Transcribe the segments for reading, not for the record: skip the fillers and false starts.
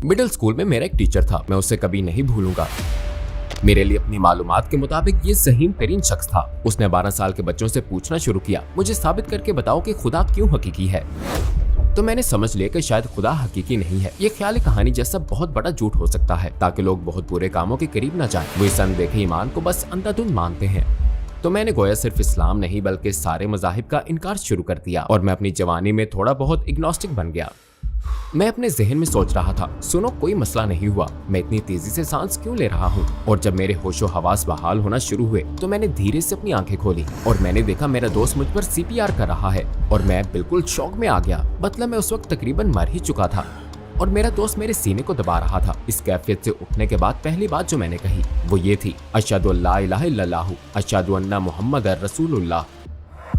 Middle school में मेरा एक टीचर था, मैं उसे कभी नहीं भूलूंगा। मेरे लिए अपनी मालूमात के मुताबिक ये ज़हीन तरीन शख्स था। उसने 12 साल के बच्चों से पूछना शुरू किया, मुझे साबित करके बताओ कि खुदा क्यों हकीकी है। तो मैंने समझ लिया कि शायद खुदा हकीकी नहीं है। ये ख्याली कहानी जैसा बहुत बड़ा झूठ हो सकता है ताकि लोग बहुत बुरे कामों के करीब न जाएं। वो इस अनदेखे ईमान को बस अंधाधुंध मानते हैं। तो मैंने गोया सिर्फ इस्लाम नहीं बल्कि सारे मज़ाहिब का इनकार शुरू कर दिया और मैं अपनी जवानी में थोड़ा बहुत इग्नोस्टिक बन गया। मैं अपने जहन में सोच रहा था, सुनो कोई मसला नहीं हुआ, मैं इतनी तेजी से सांस क्यों ले रहा हूँ। और जब मेरे होशो हवास बहाल होना शुरू हुए तो मैंने धीरे से अपनी आंखें खोली और मैंने देखा मेरा दोस्त मुझ पर CPR कर रहा है और मैं बिल्कुल शौक में आ गया। मतलब मैं उस वक्त तकरीबन मर ही चुका था और मेरा दोस्त मेरे सीने को दबा रहा था। इस कैफियत से उठने के बाद पहली बात जो मैंने कही वो ये थी, अशहदु अल्ला इलाहा इल्लल्लाह, अशहदु अन्ना मुहम्मदर रसूलुल्लाह,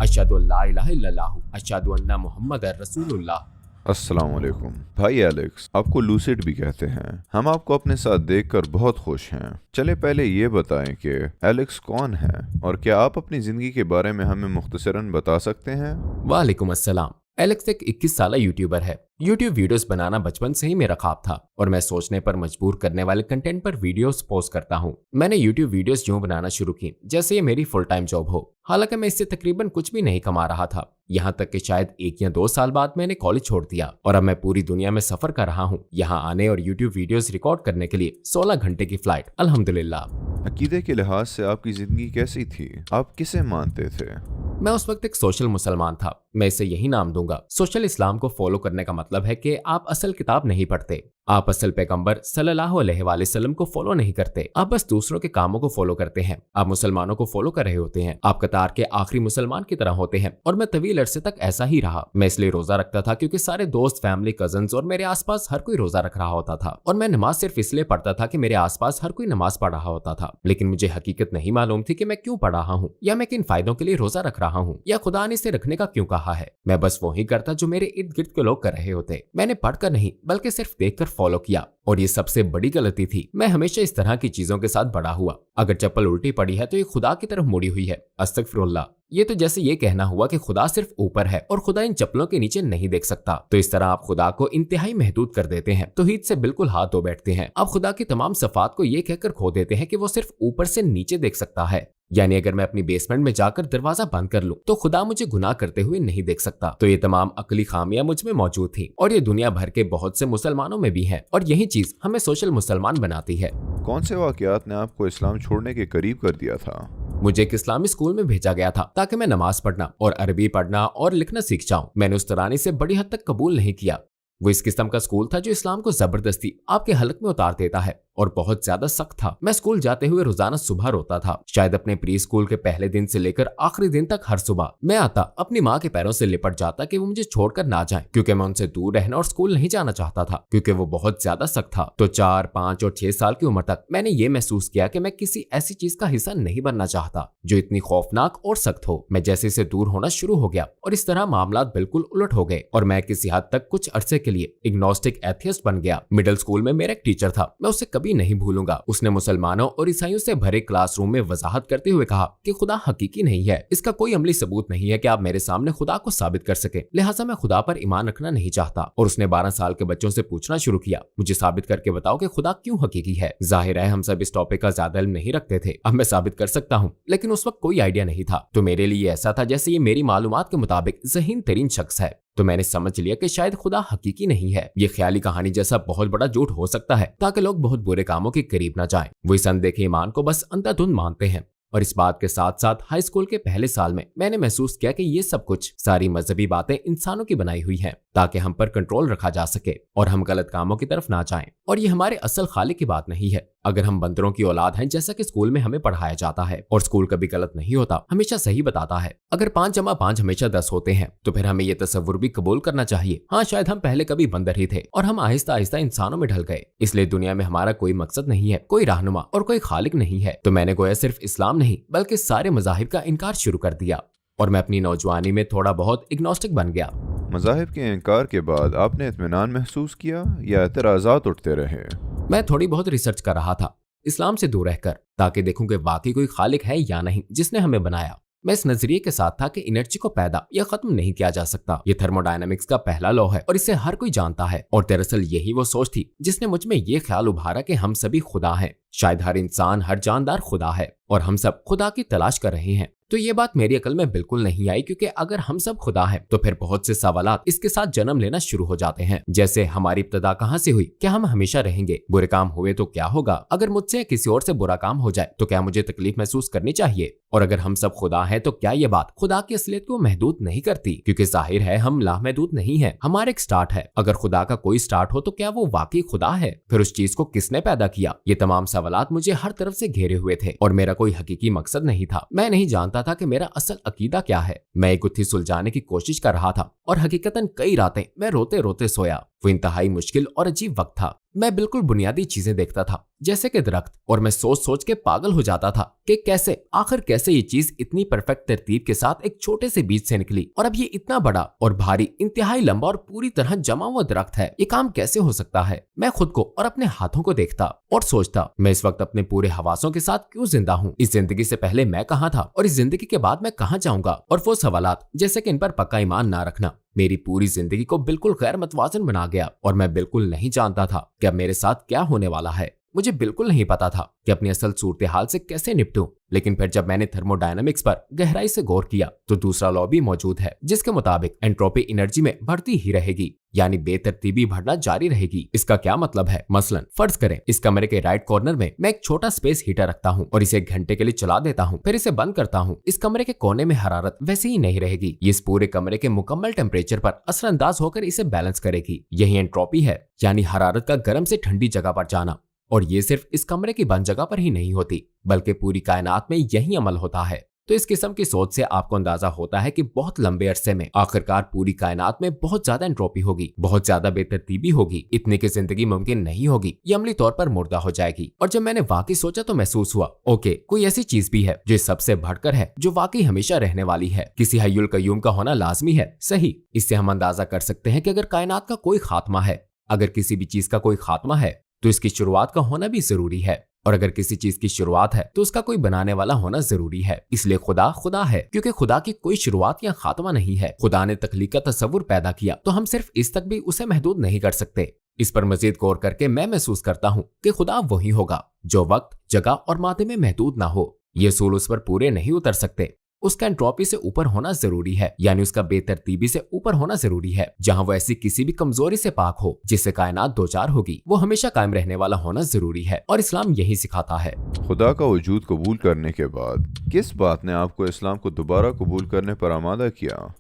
अशहदु अल्ला इलाहा इल्लल्लाह, अशहदु अन्ना मुहम्मदर रसूलुल्लाह। अस्सलाम वालेकुम भाई एलेक्स, आपको लूसिड भी कहते हैं। हम आपको अपने साथ देखकर बहुत खुश हैं। चले पहले ये बताएं कि एलेक्स कौन है और क्या आप अपनी जिंदगी के बारे में हमें मुख्तसरन बता सकते हैं? वालेकुम अस्सलाम। एलेक्स एक 21 साला यूट्यूबर है। यूट्यूब वीडियोस बनाना बचपन से ही मेरा ख्वाब था और मैं सोचने पर मजबूर करने वाले कंटेंट पर वीडियोस पोस्ट करता हूँ। मैंने यूट्यूब वीडियोस यूं बनाना शुरू की जैसे ये मेरी फुल टाइम जॉब हो। हालांकि मैं इससे तकरीबन कुछ भी नहीं कमा रहा था, यहाँ तक कि शायद 1 या 2 साल बाद मैंने कॉलेज छोड़ दिया और अब मैं पूरी दुनिया में सफर कर रहा हूँ यहाँ आने और यूट्यूब वीडियोस रिकॉर्ड करने के लिए 16 घंटे की फ्लाइट, अल्हम्दुलिल्लाह। अकीदे के लिहाज से आपकी जिंदगी कैसी थी? आप किसे मानते थे? मैं उस वक्त एक सोशल मुसलमान था। मैं इसे यही नाम दूंगा। सोशल इस्लाम को फॉलो करने का मतलब है कि आप असल किताब नहीं पढ़ते, आप असल पैगंबर सल्लल्लाहु अलैहि वसल्लम को फॉलो नहीं करते, आप बस दूसरों के कामों को फॉलो करते हैं। आप मुसलमानों को फॉलो कर रहे होते हैं, आप कतार के आखिरी मुसलमान की तरह होते हैं। और मैं तवील अरसे तक ऐसा ही रहा। मैं इसलिए रोजा रखता था क्योंकि सारे दोस्त, फैमिली, कजन्स और मेरे आसपास हर कोई रोजा रख रहा होता था और मैं नमाज सिर्फ इसलिए पढ़ता था कि मेरे आसपास हर कोई नमाज पढ़ रहा होता था। लेकिन मुझे हकीकत नहीं मालूम थी कि मैं क्यों पढ़ रहा हूँ या मैं किन फायदों के लिए रोजा रख रहा हूँ या खुदा ने इसे रखने का क्यों कहा है। मैं बस वही करता जो मेरे इर्द गिर्द के लोग कर रहे होते। मैंने पढ़कर नहीं बल्कि सिर्फ देखकर फॉलो किया और ये सबसे बड़ी गलती थी। मैं हमेशा इस तरह की चीजों के साथ बड़ा हुआ। अगर चप्पल उल्टी पड़ी है तो ये खुदा की तरफ मुड़ी हुई है, अस्तगफिरुल्लाह। ये तो जैसे ये कहना हुआ कि खुदा सिर्फ ऊपर है और खुदा इन चप्पलों के नीचे नहीं देख सकता। तो इस तरह आप खुदा को इंतहाई महदूद कर देते हैं, तौहीद से बिल्कुल हाथ धो बैठते हैं। आप खुदा की तमाम सफात को ये कहकर खो देते हैं कि वो सिर्फ ऊपर से नीचे देख सकता है। यानी अगर मैं अपनी बेसमेंट में जाकर दरवाजा बंद कर लूं तो खुदा मुझे गुनाह करते हुए नहीं देख सकता। तो ये तमाम अकली खामियां मुझ में मौजूद थी और ये दुनिया भर के बहुत से मुसलमानों में भी है और यही चीज हमें सोशल मुसलमान बनाती है। कौन से वाकयात ने आपको इस्लाम छोड़ने के करीब कर दिया था? मुझे एक इस्लामी स्कूल में भेजा गया था ताकि मैं नमाज पढ़ना और अरबी पढ़ना और लिखना सीख जाऊं। मैंने उस तरानी से बड़ी हद तक कबूल नहीं किया। वो इस किस्म का स्कूल था जो इस्लाम को जबरदस्ती आपके हलक में उतार देता है और बहुत ज्यादा सख्त था। मैं स्कूल जाते हुए रोजाना सुबह रोता था। शायद अपने प्री स्कूल के पहले दिन से लेकर आखिरी दिन तक हर सुबह मैं आता, अपनी माँ के पैरों से लिपट जाता कि वो मुझे छोड़कर ना जाए, क्योंकि मैं उनसे दूर रहना और स्कूल नहीं जाना चाहता था क्योंकि वो बहुत ज्यादा सख्त था। तो 4, 5 और 6 साल की उम्र तक मैंने ये महसूस किया कि मैं किसी ऐसी चीज का हिस्सा नहीं बनना चाहता जो इतनी खौफनाक और सख्त हो। मैं जैसे से दूर होना शुरू हो गया और इस तरह मामला बिल्कुल उलट हो गए और मैं किसी हद तक कुछ अरसे के लिए इग्नोस्टिक एथियस्ट बन गया। मिडिल स्कूल में मेरा एक टीचर था, मैं उसे कभी नहीं भूलूंगा। उसने मुसलमानों और ईसाइयों से भरे क्लासरूम में वजाहत करते हुए कहा कि खुदा हकीकी नहीं है। इसका कोई अमली सबूत नहीं है कि आप मेरे सामने खुदा को साबित कर सके, लिहाजा मैं खुदा पर ईमान रखना नहीं चाहता। और उसने 12 साल के बच्चों से पूछना शुरू किया, मुझे साबित करके बताओ कि खुदा क्यों हकीकी है। जाहिर है हम सब इस टॉपिक का ज्यादा इल्म नहीं रखते थे। अब मैं साबित कर सकता हूँ, लेकिन उस वक्त कोई आइडिया नहीं था। तो मेरे लिए ऐसा था जैसे ये मेरी मालूमात के मुताबिक ज़हीन तरीन शख्स है। तो मैंने समझ लिया कि शायद खुदा हकीकी नहीं है। ये ख्याली कहानी जैसा बहुत बड़ा झूठ हो सकता है ताकि लोग बहुत बुरे कामों के करीब न जाएं। वो इस अनदेखे ईमान को बस अंधाधुंध मानते हैं। और इस बात के साथ साथ हाई स्कूल के पहले साल में मैंने महसूस किया कि ये सब कुछ सारी मजहबी बातें इंसानों की बनाई हुई हैं ताकि हम पर कंट्रोल रखा जा सके और हम गलत कामों की तरफ ना जाएं। और ये हमारे असल खालिक की बात नहीं है। अगर हम बंदरों की औलाद हैं जैसा कि स्कूल में हमें पढ़ाया जाता है, और स्कूल कभी गलत नहीं होता, हमेशा सही बताता है। अगर 5 जमा 5 हमेशा 10 होते हैं तो फिर हमें ये तसव्वुर भी कबूल करना चाहिए, हाँ शायद हम पहले कभी बंदर ही थे और हम आहिस्ता आहिस्ता इंसानों में ढल गए। इसलिए दुनिया में हमारा कोई मकसद नहीं है, कोई रहनुमा और कोई खालिक नहीं है। तो मैंने गोया सिर्फ इस्लाम नहीं बल्कि सारे मज़ाहिब का इनकार शुरू कर दिया और मैं अपनी नौजवानी में थोड़ा बहुत इग्नोस्टिक बन गया। मज़ाहिब के इनकार के बाद आपने इत्मीनान महसूस किया या एतराज़ात उठते रहे? मैं थोड़ी बहुत रिसर्च कर रहा था इस्लाम से दूर रहकर, ताकि देखूं कि वाकई कोई खालिक है या नहीं जिसने हमें बनाया। मैं इस नजरिए के साथ था कि एनर्जी को पैदा या खत्म नहीं किया जा सकता। ये थर्मोडायनामिक्स का पहला लॉ है और इसे हर कोई जानता है। और दरअसल यही वो सोच थी जिसने मुझ में ये ख्याल उभारा कि हम सभी खुदा हैं। शायद हर इंसान, हर जानदार खुदा है और हम सब खुदा की तलाश कर रहे हैं। तो ये बात मेरी अकल में बिल्कुल नहीं आई, क्योंकि अगर हम सब खुदा हैं तो फिर बहुत से सवालात इसके साथ जन्म लेना शुरू हो जाते हैं। जैसे हमारी इब्तिदा कहाँ से हुई? क्या हम हमेशा रहेंगे? बुरे काम हुए तो क्या होगा? अगर मुझसे किसी और से बुरा काम हो जाए तो क्या मुझे तकलीफ महसूस करनी चाहिए? और अगर हम सब खुदा हैं तो क्या ये बात खुदा की असलियत को महदूद नहीं करती? क्योंकि जाहिर है हम लामहदूद नहीं है, हमारा एक स्टार्ट है। अगर खुदा का कोई स्टार्ट हो तो क्या वो वाकई खुदा है? फिर उस चीज को किसने पैदा किया? ये तमाम सवालात मुझे हर तरफ से घेरे हुए थे और मेरा कोई हकीकी मकसद नहीं था। मैं नहीं जानता था कि मेरा असल अकीदा क्या है। मैं एक गुत्थी सुलझाने की कोशिश कर रहा था और हकीकतन कई रातें मैं रोते रोते सोया। वो इंतहाई मुश्किल और अजीब वक्त था। मैं बिल्कुल बुनियादी चीजें देखता था जैसे कि दरख्त, और मैं सोच सोच के पागल हो जाता था कि कैसे ये चीज इतनी परफेक्ट तरतीब के साथ एक छोटे से बीज से निकली और अब ये इतना बड़ा और भारी, इंतहाई लंबा और पूरी तरह जमा हुआ दरख्त है। ये काम कैसे हो सकता है? मैं खुद को और अपने हाथों को देखता और सोचता, मैं इस वक्त अपने पूरे हवासों के साथ क्यों जिंदा हूँ? इस जिंदगी से पहले मैं कहाँ था और इस जिंदगी के बाद मैं कहाँ जाऊंगा? और वो सवालात जैसे कि इन पर पक्का ईमान ना रखना मेरी पूरी जिंदगी को बिल्कुल गैर मतवाजन बना गया और मैं बिल्कुल नहीं जानता था कि अब मेरे साथ क्या होने वाला है। मुझे बिल्कुल नहीं पता था कि अपनी असल सूरत हाल से कैसे निपटूं। लेकिन फिर जब मैंने थर्मोडायनामिक्स पर गहराई से गौर किया तो दूसरा लॉ भी मौजूद है, जिसके मुताबिक एंट्रोपी एनर्जी में बढ़ती ही रहेगी, यानी बेतरतीबी बढ़ना जारी रहेगी। इसका क्या मतलब है? मसलन फर्ज करें इस कमरे के राइट कॉर्नर में मैं एक छोटा स्पेस हीटर रखता हूँ और इसे 1 घंटे के लिए चला देता हूँ, फिर इसे बंद करता हूँ। इस कमरे के कोने में हरारत वैसे ही नहीं रहेगी, ये इस पूरे कमरे के मुकम्मल टेम्परेचर पर असरअंदाज होकर इसे बैलेंस करेगी। यही एंट्रोपी है, यानी हरारत का गर्म से ठंडी जगह पर जाना। और ये सिर्फ इस कमरे की बंद जगह पर ही नहीं होती, बल्कि पूरी कायनात में यही अमल होता है। तो इस किस्म की सोच से आपको अंदाजा होता है कि बहुत लंबे अरसे में आखिरकार पूरी कायनात में बहुत ज्यादा एंट्रोपी होगी, बहुत ज्यादा बेतरतीबी होगी, इतनी की जिंदगी मुमकिन नहीं होगी, ये अमली तौर पर मुर्दा हो जाएगी। और जब मैंने वाकई सोचा तो महसूस हुआ, ओके, कोई ऐसी चीज भी है जो इस सबसे बढ़कर है, जो वाकई हमेशा रहने वाली है। किसी हय्युल कय्यूम का होना लाजमी है। सही, इससे हम अंदाजा कर सकते हैं कि अगर कायनात का कोई खात्मा है, अगर किसी भी चीज का कोई खात्मा है तो इसकी शुरुआत का होना भी जरूरी है, और अगर किसी चीज की शुरुआत है तो उसका कोई बनाने वाला होना जरूरी है। इसलिए खुदा खुदा है, क्योंकि खुदा की कोई शुरुआत या खात्मा नहीं है। खुदा ने तख्लीक का तस्वुर पैदा किया तो हम सिर्फ इस तक भी उसे महदूद नहीं कर सकते। इस पर मजीद गौर करके मैं महसूस करता हूँ कि खुदा वही होगा जो वक्त, जगह और मादे में महदूद ना हो। ये असूल उस पर पूरे नहीं उतर सकते। उसका एंट्रोपी से ऊपर होना जरूरी है, यानी उसका बेतरतीबी से ऊपर होना जरूरी है। जहां वो ऐसी किसी भी कमजोरी से पाक हो जिससे कायनात दो चार होगी, वो हमेशा कायम रहने वाला होना जरूरी है, और इस्लाम यही सिखाता है। खुदा का वजूद कबूल करने के बाद किस बात ने आपको इस्लाम को दोबारा कबूल करने पर आमादा किया?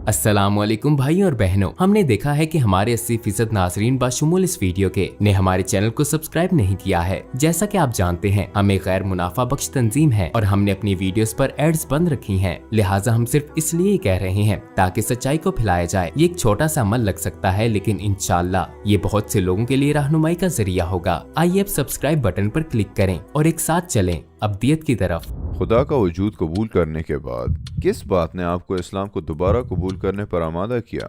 अस्सलामुअलैकुम भाई और बहनों, हमने देखा है कि हमारे 80% नाजरीन बाशुमूल इस वीडियो के ने हमारे चैनल को सब्सक्राइब नहीं किया है। जैसा कि आप जानते हैं, हम एक गैर मुनाफा बख्श तंजीम है और हमने अपनी वीडियोस पर एड्स बंद रखी हैं। लिहाजा हम सिर्फ इसलिए ही कह रहे हैं ताकि सच्चाई को फैलाया जाए। ये एक छोटा सा अमल लग सकता है, लेकिन इंशाअल्लाह ये बहुत से लोगों के लिए रहनुमाई का जरिया होगा। आइए अब सब्सक्राइब बटन पर क्लिक करें और एक साथ चलें अब्दियत की तरफ। खुदा का वजूद कबूल करने के बाद किस बात ने आपको इस्लाम को दोबारा कबूल करने पर आमादा किया?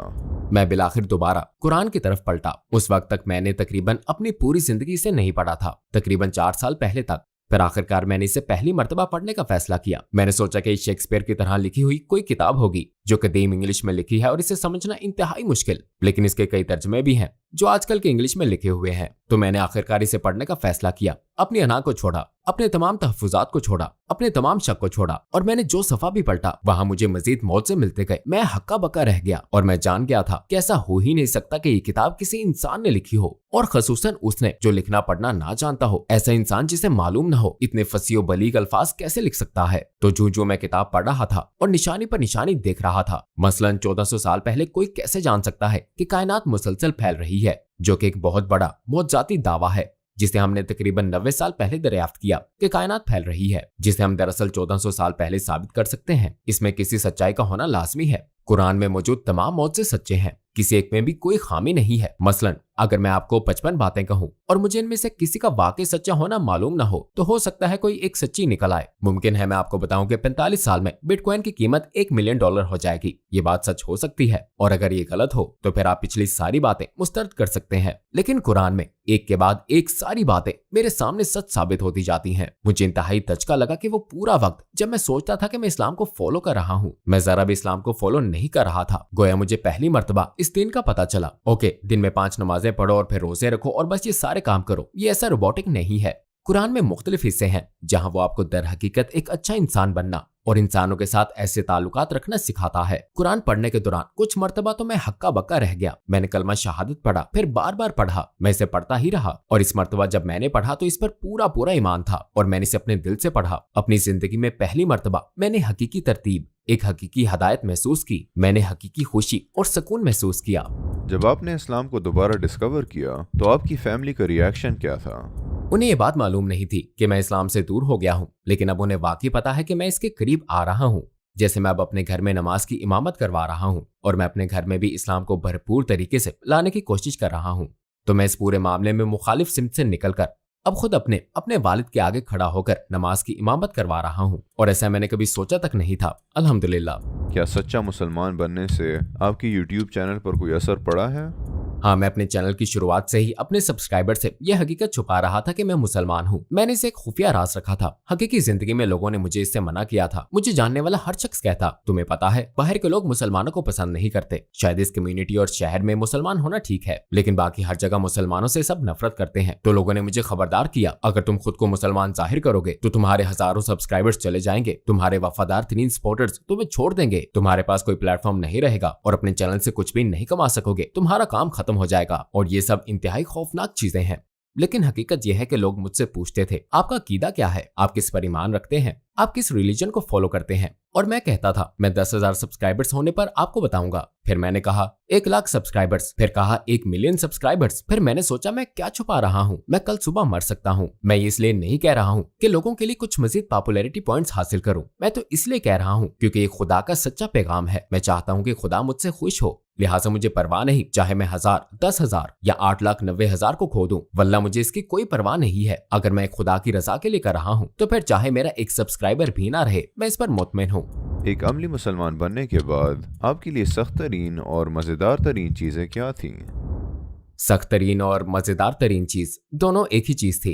मैं बिलाखिर दोबारा कुरान की तरफ पलटा। उस वक्त तक मैंने तकरीबन अपनी पूरी जिंदगी से नहीं पढ़ा था, तकरीबन 4 साल पहले तक। फिर आखिरकार मैंने इसे पहली मर्तबा पढ़ने का फैसला किया। मैंने सोचा कि शेक्सपियर की तरह लिखी हुई कोई किताब होगी जो कदीम इंग्लिश में लिखी है और इसे समझना इंतहाई मुश्किल, लेकिन इसके कई तर्जमे भी हैं जो आजकल के इंग्लिश में लिखे हुए हैं। तो मैंने आखिरकार इसे पढ़ने का फैसला किया। अपनी अना को छोड़ा, अपने तमाम तहफुजात को छोड़ा, अपने तमाम शक को छोड़ा, और मैंने जो सफा भी पलटा वहां मुझे मजीद मौत से मिलते गए। मैं हक्का बक्का रह गया और मैं जान गया था कि ऐसा हो ही नहीं सकता कि ये किताब किसी इंसान ने लिखी हो, और खसूसन उसने जो लिखना पढ़ना ना जानता हो। ऐसा इंसान जिसे मालूम ना हो इतने फसी बलीग अल्फाज कैसे लिख सकता है। तो जो मैं किताब पढ़ रहा था और निशानी पर निशानी देख रहा था, मसलन 1400 साल पहले कोई कैसे जान सकता है कि कायनात मुसलसल फैल रही है, जो कि एक बहुत बड़ा मौजूदाती दावा है, जिसे हमने तकरीबन 90 साल पहले दरियाफ्त किया कि कायनात फैल रही है, जिसे हम दरअसल 1400 साल पहले साबित कर सकते हैं। इसमें किसी सच्चाई का होना लाजमी है। कुरान में मौजूद तमाम मौजज़े सच्चे हैं, किसी एक में भी कोई खामी नहीं है। मसलन अगर मैं आपको 55 बातें कहूं और मुझे इनमें से किसी का वाकई सच्चा होना मालूम ना हो सकता है कोई एक सच्ची निकल आए। मुमकिन है मैं आपको बताऊं कि 45 साल में बिटकॉइन की कीमत $1 मिलियन हो जाएगी। ये बात सच हो सकती है, और अगर ये गलत हो तो फिर आप पिछली सारी बातें मुस्तरद कर सकते हैं। लेकिन कुरान में एक के बाद एक सारी बातें मेरे सामने सच साबित होती जाती हैं। मुझे इंतहाई दचका लगा कि वो पूरा वक्त जब मैं सोचता था कि मैं इस्लाम को फॉलो कर रहा हूँ, मैं जरा भी इस्लाम को फॉलो नहीं कर रहा था। गोया मुझे पहली मर्तबा इस दिन का पता चला। ओके, दिन में 5 नमाजें पढ़ो और फिर रोजे रखो और बस ये सारे काम करो, ये ऐसा रोबोटिक नहीं है। कुरान में मुख्तलिफ हिस्से हैं जहां वो आपको दर हकीकत एक अच्छा इंसान बनना और इंसानों के साथ ऐसे ताल्लुकात रखना सिखाता है। कुरान पढ़ने के दौरान कुछ मर्तबा तो मैं हक्का बक्का रह गया। मैंने कलमा शहादत पढ़ा, फिर बार बार पढ़ा, मैं इसे पढ़ता ही रहा। और इस मर्तबा जब मैंने पढ़ा तो इस पर पूरा पूरा ईमान था और मैंने इसे अपने दिल से पढ़ा। अपनी जिंदगी में पहली मर्तबा मैंने हकीकी तरतीब, एक हकीकी हदायत महसूस की। मैंने हकीकी खुशी और सुकून महसूस किया। जब आपने इस्लाम को दोबारा डिस्कवर किया तो आपकी फैमिली का रिएक्शन क्या था? उन्हें ये बात मालूम नहीं थी कि मैं इस्लाम से दूर हो गया हूँ, लेकिन अब उन्हें वाकई पता है कि मैं इसके करीब आ रहा हूँ। जैसे मैं अब अपने घर में नमाज की इमामत करवा रहा हूँ और मैं अपने घर में भी इस्लाम को भरपूर तरीके से लाने की कोशिश कर रहा हूँ, तो मैं इस पूरे मामले में मुखालिफ सिमत से निकलकर अब खुद अपने वालिद के आगे खड़ा होकर नमाज की इमामत करवा रहा हूँ। और ऐसा मैंने कभी सोचा तक नहीं था, अल्हम्दुलिल्लाह। क्या सच्चा मुसलमान बनने से आपकी यूट्यूब चैनल पर कोई असर पड़ा है? हाँ, मैं अपने चैनल की शुरुआत से ही अपने सब्सक्राइबर से यह हकीकत छुपा रहा था कि मैं मुसलमान हूँ। मैंने इसे एक खुफिया राज रखा था। हकीकी जिंदगी में लोगों ने मुझे इससे मना किया था। मुझे जानने वाला हर शख्स कहता, तुम्हें पता है बाहर के लोग मुसलमानों को पसंद नहीं करते। शायद इस कम्युनिटी और शहर में मुसलमान होना ठीक है, लेकिन बाकी हर जगह मुसलमानों से सब नफरत करते हैं। तो लोगों ने मुझे खबरदार किया, अगर तुम खुद को मुसलमान जाहिर करोगे तो तुम्हारे हजारों सब्सक्राइबर्स चले जाएंगे, तुम्हारे वफादार तरीन सपोर्टर्स तुम्हें छोड़ देंगे, तुम्हारे पास कोई प्लेटफॉर्म नहीं रहेगा और अपने चैनल से कुछ भी नहीं कमा सकोगे, तुम्हारा काम खत्म हो जाएगा। और ये सब इंतहाई खौफनाक चीजें हैं। लेकिन हकीकत यह है कि लोग मुझसे पूछते थे, आपका अकीदा क्या है, आप किस पर ईमान रखते हैं, आप किस रिलीजन को फॉलो करते हैं? और मैं कहता था, मैं 10,000 सब्सक्राइबर्स होने पर आपको बताऊंगा। फिर मैंने कहा 1 लाख सब्सक्राइबर्स, फिर कहा 1 मिलियन सब्सक्राइबर्स। फिर मैंने सोचा, मैं क्या छुपा रहा हूँ, मैं कल सुबह मर सकता हूँ। मैं ये इसलिए नहीं कह रहा हूँ कि लोगों के लिए कुछ मजीद पॉपुलैरिटी पॉइंट्स हासिल करूँ, मैं तो इसलिए कह रहा हूँ क्योंकि ये खुदा का सच्चा पैगाम है। मैं चाहता हूँ कि खुदा मुझसे खुश हो, लिहाजा मुझे परवाह नहीं चाहे मैं 1000, 10,000 या 8,90,000 को खो दूं। वल्ला मुझे इसकी कोई परवाह नहीं है। अगर मैं खुदा की रजा के लिए कर रहा हूँ तो फिर चाहे मेरा 1 सब्सक्राइबर भी ना रहे, मैं इस पर मुतमिन हूँ। एक अमली मुसलमान बनने के बाद आपके लिए सख्त तरीन और मजेदार तरीन चीजें क्या थीं? सख्त तरीन और मजेदार तरीन चीज दोनों एक ही चीज थी,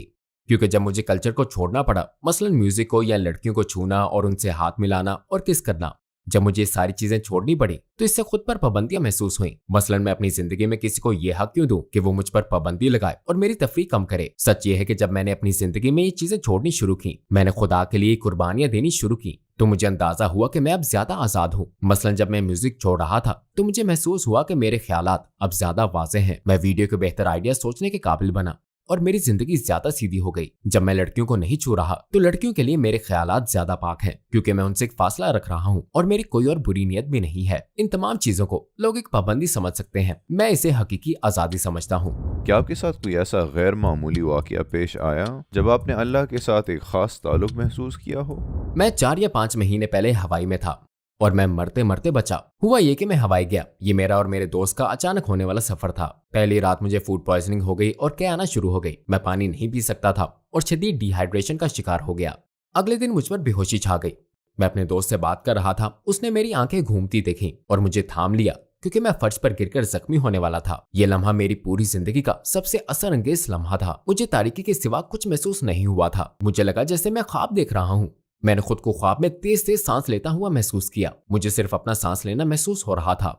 क्योंकि जब मुझे कल्चर को छोड़ना पड़ा, मसलन म्यूजिक को या लड़कियों को छूना और उनसे हाथ मिलाना और किस करना, जब मुझे ये सारी चीजें छोड़नी पड़ी तो इससे खुद पर पाबंदियां महसूस हुई। मसलन मैं अपनी जिंदगी में किसी को ये हक क्यों दूं कि वो मुझ पर पाबंदी लगाए और मेरी तफरीह कम करे। सच ये है कि जब मैंने अपनी जिंदगी में ये चीजें छोड़नी शुरू की, मैंने खुदा के लिए कुर्बानियां देनी शुरू की, तो मुझे अंदाजा हुआ कि मैं अब ज्यादा आजाद हूँ। मसलन जब मैं म्यूजिक छोड़ रहा था तो मुझे महसूस हुआ कि मेरे ख्यालात अब ज्यादा वाज़ेह हैं। मैं वीडियो के बेहतर आइडिया सोचने के काबिल बना और मेरी जिंदगी ज्यादा सीधी हो गई। जब मैं लड़कियों को नहीं छू रहा तो लड़कियों के लिए मेरे ख्यालात ज्यादा पाक हैं, क्योंकि मैं उनसे एक फासला रख रहा हूँ और मेरी कोई और बुरी नीयत भी नहीं है। इन तमाम चीजों को लोग एक पाबंदी समझ सकते हैं, मैं इसे हकीकी आजादी समझता हूँ। क्या आपके साथ कोई ऐसा गैर मामूली वाकया पेश आया जब आपने अल्लाह के साथ एक खास ताल्लुक महसूस किया हो? मैं 4 या 5 महीने पहले हवाई में था और मैं मरते मरते बचा। हुआ ये कि मैं हवाई गया। ये मेरा और मेरे दोस्त का अचानक होने वाला सफर था। पहली रात मुझे फूड पॉइजनिंग हो गई और क्या आना शुरू हो गई। मैं पानी नहीं पी सकता था और शदीद डिहाइड्रेशन का शिकार हो गया। अगले दिन मुझ पर बेहोशी छा गई। मैं अपने दोस्त से बात कर रहा था, उसने मेरी आंखें घूमती देखी और मुझे थाम लिया क्योंकि मैं फर्श पर गिरकर जख्मी होने वाला था। यह लम्हा मेरी पूरी जिंदगी का सबसे असर अंगेज लम्हा था। मुझे तारीकी के सिवा कुछ महसूस नहीं हुआ था। मुझे लगा जैसे मैं ख्वाब देख रहा हूँ। मैंने खुद को ख्वाब में तेज तेज सांस लेता हुआ महसूस किया। मुझे सिर्फ अपना सांस लेना महसूस हो रहा था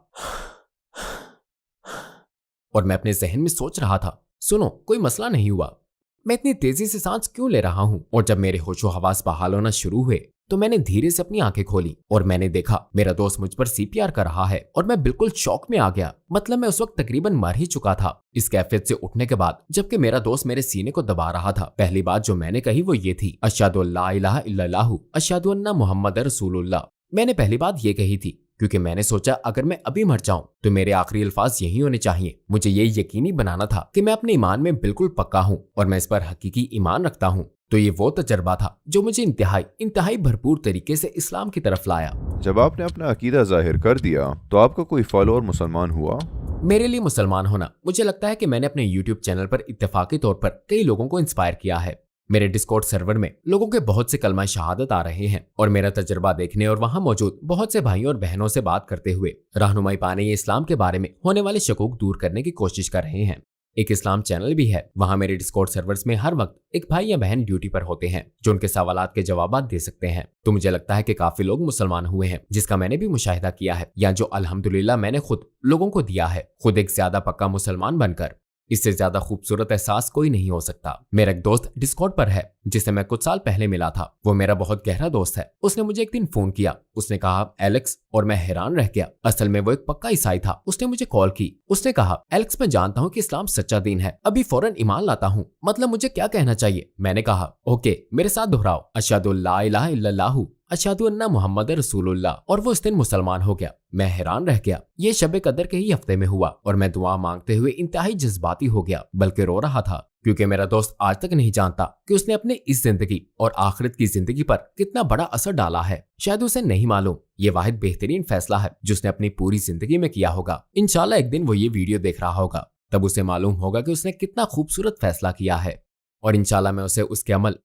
और मैं अपने जहन में सोच रहा था, सुनो, कोई मसला नहीं हुआ, मैं इतनी तेजी से सांस क्यों ले रहा हूँ? और जब मेरे होशो हवास बहाल होना शुरू हुए तो मैंने धीरे से अपनी आंखें खोली और मैंने देखा मेरा दोस्त मुझ पर सीपीआर कर रहा है और मैं बिल्कुल शॉक में आ गया। मतलब मैं उस वक्त तकरीबन मर ही चुका था। इस कैफियत से उठने के बाद जबकि मेरा दोस्त मेरे सीने को दबा रहा था, पहली बात जो मैंने कही वो ये थी, अशहदु अल्ला इलाहा इल्लल्लाहु अशहदु अन्ना मुहम्मद रसूलुल्लाह। मैंने पहली बात ये कही थी क्योंकि मैंने सोचा अगर मैं अभी मर जाऊं तो मेरे आखिरी अल्फाज यही होने चाहिए। मुझे ये यकीनी बनाना था कि मैं अपने ईमान में बिल्कुल पक्का हूं और मैं इस पर हकीकी ईमान रखता हूं। तो ये वो तजर्बा था जो मुझे इंतहाई भरपूर तरीके से इस्लाम की तरफ लाया। जब आपने अपना अकीदा जाहिर कर दिया तो आपका कोई फॉलोअर मुसलमान हुआ? मेरे लिए मुसलमान होना, मुझे लगता है कि मैंने अपने YouTube चैनल पर इत्तेफाकी तौर पर कई लोगों को इंस्पायर किया है। मेरे डिस्कॉर्ड सर्वर में लोगों के बहुत से कलमा शहादत आ रहे हैं और मेरा तजर्बा देखने और वहां मौजूद बहुत से भाइयों और बहनों से बात करते हुए रहनुमाई पाने ये इस्लाम के बारे में होने वाले शकूक दूर करने की कोशिश कर रहे हैं। एक इस्लाम चैनल भी है, वहां मेरे डिस्कॉर्ड सर्वर्स में हर वक्त एक भाई या बहन ड्यूटी पर होते हैं जो उनके सवालात के जवाबात दे सकते हैं। तो मुझे लगता है कि काफी लोग मुसलमान हुए हैं, जिसका मैंने भी मुशाहिदा किया है, या जो अल्हम्दुलिल्लाह मैंने खुद लोगों को दिया है, खुद एक ज्यादा पक्का मुसलमान बनकर। इससे ज्यादा खूबसूरत एहसास कोई नहीं हो सकता। मेरा एक दोस्त डिस्कॉर्ड पर है जिसे मैं कुछ साल पहले मिला था। वो मेरा बहुत गहरा दोस्त है। उसने मुझे एक दिन फोन किया, उसने कहा एलेक्स, और मैं हैरान रह गया। असल में वो एक पक्का ईसाई था। उसने मुझे कॉल की, उसने कहा एलेक्स, मैं जानता हूँ कि इस्लाम सच्चा दीन है, अभी फौरन ईमान लाता हूँ, मतलब मुझे क्या कहना चाहिए? मैंने कहा ओके, मेरे साथ दोहराओ, अशहदु ला इलाहा इल्लल्लाहु अशहदु अन्ना मुहम्मद रसूलुल्लाह, और वो इस दिन मुसलमान हो गया। मैं हैरान रह गया। ये शब कदर के ही हफ्ते में हुआ और मैं दुआ मांगते हुए इंतहाई जज्बाती हो गया, बल्कि रो रहा था, क्योंकि मेरा दोस्त आज तक नहीं जानता कि उसने अपने इस जिंदगी और आखिरत की जिंदगी पर कितना बड़ा असर डाला है। शायद उसे नहीं मालूम ये वाहिद बेहतरीन फैसला है जिसने अपनी पूरी जिंदगी में किया होगा। इंशाल्लाह एक दिन वो ये वीडियो देख रहा होगा, तब उसे मालूम होगा कि उसने कितना खूबसूरत फैसला किया है, और इंशाल्लाह मैं उसे उसके अमल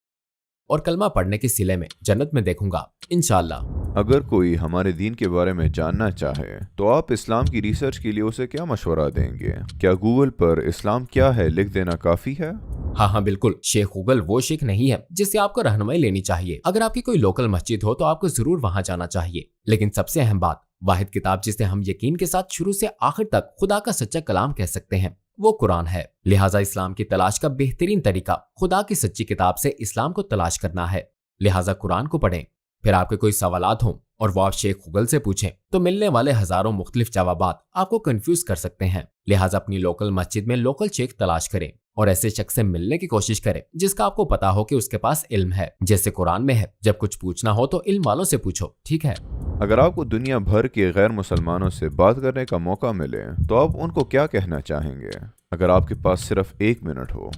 और कलमा पढ़ने के सिले में जन्नत में देखूंगा, इंशाल्लाह। अगर कोई हमारे दीन के बारे में जानना चाहे तो आप इस्लाम की रिसर्च के लिए उसे क्या मशवरा देंगे? क्या गूगल पर इस्लाम क्या है लिख देना काफी है? हाँ, बिल्कुल। शेख गूगल वो शेख नहीं है जिससे आपको रहनुमाई लेनी चाहिए। अगर आपकी कोई लोकल मस्जिद हो तो आपको जरूर वहां जाना चाहिए, लेकिन सबसे अहम बात, वाहिद किताब जिसे हम यकीन के साथ शुरू से आखिर तक खुदा का सच्चा कलाम कह सकते हैं, वो कुरान है। लिहाजा इस्लाम की तलाश का बेहतरीन तरीका खुदा की सच्ची किताब से इस्लाम को तलाश करना है। लिहाजा कुरान को पढ़ें। फिर आपके कोई सवालात हों और वो आप शेख गूगल से पूछें तो मिलने वाले हजारों मुख्तलिफ जवाबात आपको कंफ्यूज कर सकते हैं। लिहाजा अपनी लोकल मस्जिद में लोकल शेख तलाश करें और ऐसे शख्स से मिलने की कोशिश करें जिसका आपको पता हो कि उसके पास इल्म है। जैसे कुरान में है, जब कुछ पूछना हो तो इल्म वालों से पूछो, ठीक है? अगर आपको दुनिया भर के गैर मुसलमानों से बात करने का मौका मिले तो आप उनको क्या कहना चाहेंगे? अगर आपके पास सिर्फ 1 मिनट हो।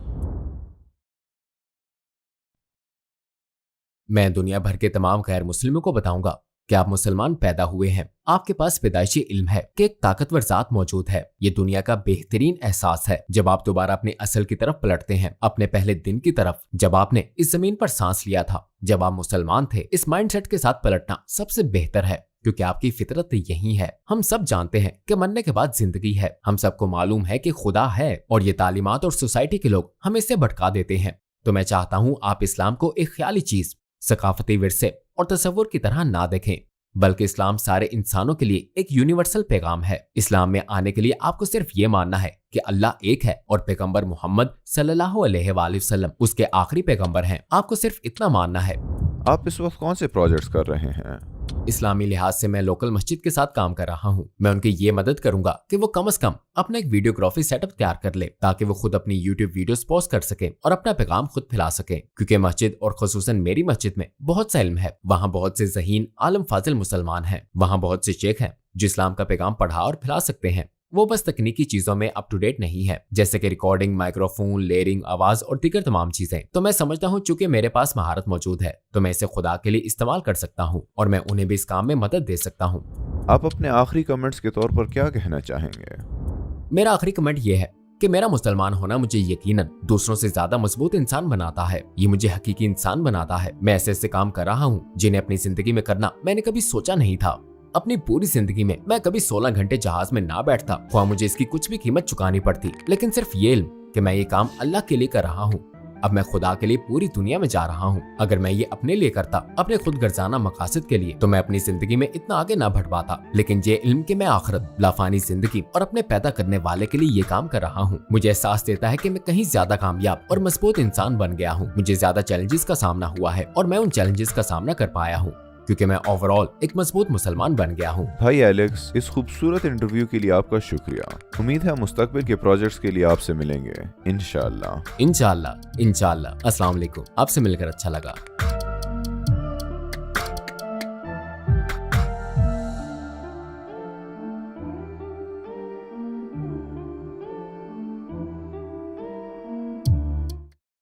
मैं दुनिया भर के तमाम गैर मुस्लिमों को बताऊंगा कि आप मुसलमान पैदा हुए हैं। आपके पास पैदाइशी इल्म है कि एक ताकतवर जात मौजूद है। ये दुनिया का बेहतरीन एहसास है जब आप दोबारा अपने असल की तरफ पलटते हैं, अपने पहले दिन की तरफ, जब आपने इस जमीन पर सांस लिया था, जब आप मुसलमान थे। इस माइंडसेट के साथ पलटना सबसे बेहतर है, क्योंकि आपकी फितरत यही है। हम सब जानते हैं कि मरने के बाद जिंदगी है। हम सबको मालूम है कि खुदा है, और ये तालीमात और सोसाइटी के लोग हमें इससे भटका देते हैं। तो मैं चाहता हूँ आप इस्लाम को एक ख्याली चीज, सकाफती विरसे और तसव्वुर की तरह ना देखें, बल्कि इस्लाम सारे इंसानों के लिए एक यूनिवर्सल पैगाम है। इस्लाम में आने के लिए आपको सिर्फ ये मानना है कि अल्लाह एक है और पैगंबर मोहम्मद सल्लल्लाहु अलैहि वसल्लम उसके आखिरी पैगंबर हैं। आपको सिर्फ इतना मानना है। आप इस वक्त कौन से प्रोजेक्ट्स कर रहे हैं? इस्लामी लिहाज से मैं लोकल मस्जिद के साथ काम कर रहा हूँ। मैं उनकी ये मदद करूंगा कि वो कम से कम अपना एक वीडियोग्राफी सेटअप तैयार कर ले, ताकि वो खुद अपनी YouTube वीडियोस पोस्ट कर सके और अपना पैगाम खुद फैला सके। क्योंकि मस्जिद और खुसूसन मेरी मस्जिद में बहुत सा इल्म है। वहाँ बहुत से ज़हीन आलम फाजिल मुसलमान हैं। वहाँ बहुत से शेख हैं जो इस्लाम का पैगाम पढ़ा और फैला सकते हैं। वो बस तकनीकी चीजों में अप टू डेट नहीं है, जैसे कि रिकॉर्डिंग, माइक्रोफोन, लेयरिंग, आवाज और दीगर तमाम चीजें। तो मैं समझता हूँ चूंकि मेरे पास महारत मौजूद है तो मैं इसे खुदा के लिए इस्तेमाल कर सकता हूँ और मैं उन्हें भी इस काम में मदद दे सकता हूँ। आप अपने आखिरी कमेंट्स के तौर पर क्या कहना चाहेंगे? मेरा आखिरी कमेंट ये है कि मेरा मुसलमान होना मुझे यकीनन दूसरों से ज्यादा मजबूत इंसान बनाता है। ये मुझे हकीकी इंसान बनाता है। मैं ऐसे काम कर रहा हूँ जिन्हें अपनी जिंदगी में करना मैंने कभी सोचा नहीं था। अपनी पूरी जिंदगी में मैं कभी 16 घंटे जहाज में ना बैठता, ख्वाह मुझे इसकी कुछ भी कीमत चुकानी पड़ती, लेकिन सिर्फ ये इल्म कि मैं ये काम अल्लाह के लिए कर रहा हूँ। अब मैं खुदा के लिए पूरी दुनिया में जा रहा हूँ। अगर मैं ये अपने लिए करता, अपने खुद गर्जाना मकासद के लिए, तो मैं अपनी जिंदगी में इतना आगे ना बढ़ पाता। लेकिन ये इल्म कि मैं आखिरत, लाफानी जिंदगी और अपने पैदा करने वाले के लिए ये काम कर रहा हूँ, मुझे एहसास देता है कि मैं कहीं ज्यादा कामयाब और मजबूत इंसान बन गया हूँ। मुझे ज्यादा चैलेंजेस का सामना हुआ है और मैं उन चैलेंजेस का सामना कर पाया हूँ, क्योंकि मैं ओवरऑल एक मजबूत मुसलमान बन गया हूँ। भाई एलेक्स, इस खूबसूरत इंटरव्यू के लिए आपका शुक्रिया। उम्मीद है मुस्तकबिल के प्रोजेक्ट्स के लिए आपसे मिलेंगे इंशाअल्लाह। इंशाअल्लाह। अस्सलाम वालेकुम। आपसे मिलकर अच्छा लगा।